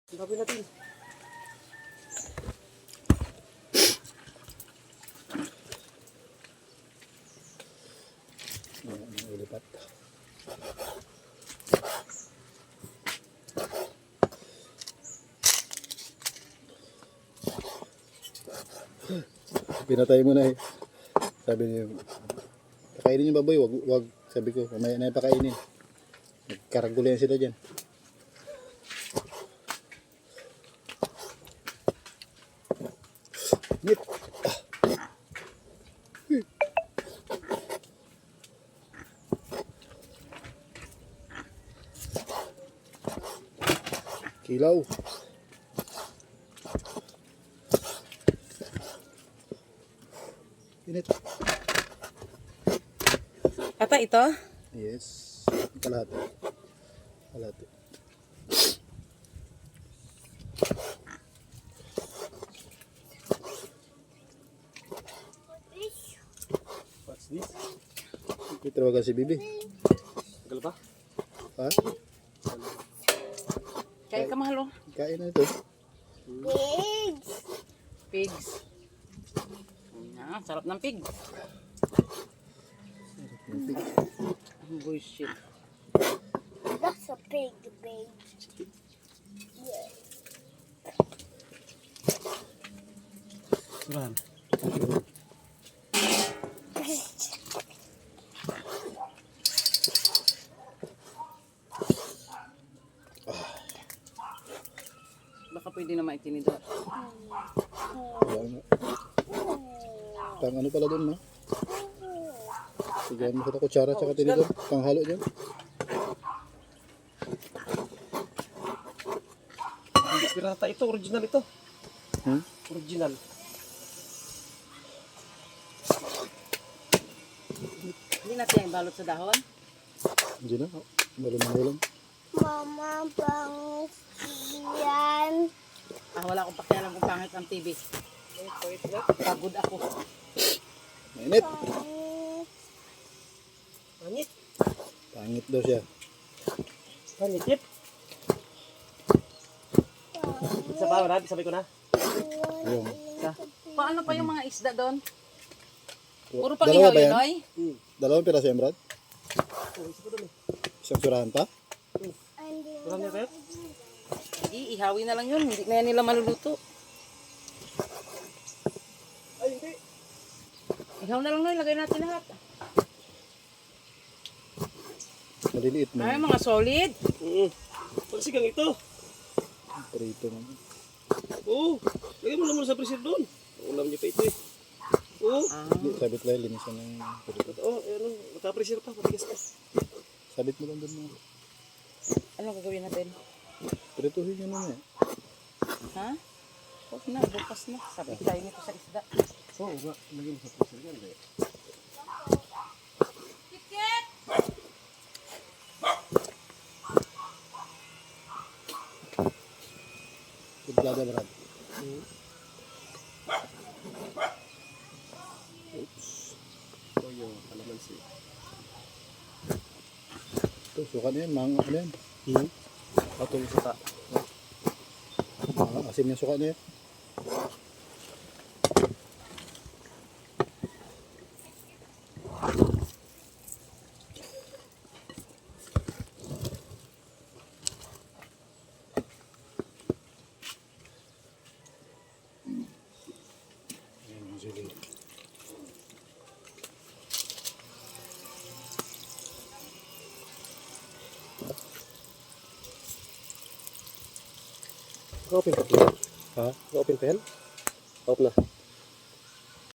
Gawin natin. Ang ulipat. Pinatay mo na eh. Sabi niyo, pakainin yung baboy, wag. Sabi ko, mamaya na pakainin. Nagkaragulo yan sila dyan. Nit. Kilaw. Init. Ata ito? Yes. Kalahati. Kalahati. What's this? Itawagan si Bibi. Tagal ba? Ha? Kaya ka mahal oh. Kain na ito. Pigs. Sarap ng pig. Bullshit. That's a pig, babe. Yeah. Surahan. Baka pwede na maitinidor. Wala na. Pang ano pala dun, no? Sige, mo kita kutsara tsaka tinidor. Pang halo dyan. Pirata ito, original ito. Hmm? Original. Hindi natin yung balot sa dahon. Hindi na. Malam. Mama, bangis yan. Wala akong pakialam kung pangit ang TV. Pagod ako. Mainit. Panit. Pangit daw siya. Panitip. Isa pa, marami. Sabi ko na. Ayun. Paano pa yung mga isda doon? Puro Dalawa pang-ihaw ba yun, yan? oy. Dalawang piraso yan, Brad? Oh, isa pa doon eh. Isang surahan pa? Marami na kayo? Ihawin na lang yun. Hindi na yan nila maluluto. Ay, hindi. Ihaw na lang na. Ilagay natin lahat. Maliliit mo. Ay, mga solid. Pagsigang ito. Prito naman. Oo. Lagay mo naman sa freezer doon. Ulam niyo pa ito eh. Oo. Hindi, sabit lang. Linisan ng prito. Oo, ano. Naka-freezer pa. Matigas pa. Sabit mo lang dun mo. Ano gagawin natin? Prituhin nyo naman eh. Ha? Huwag na. Bukas na. Sabi tayo nito sa isda. Oo nga. Lagay mo sa freezer yan. Kublada, Brad. Oops. Ito yung kalamansi. Ito, suka na yan. Ano yan? Ito yung saka. Asim yung suka na yan. Ayan ang sili. Open pa. Ha? Open pa yan? Open na.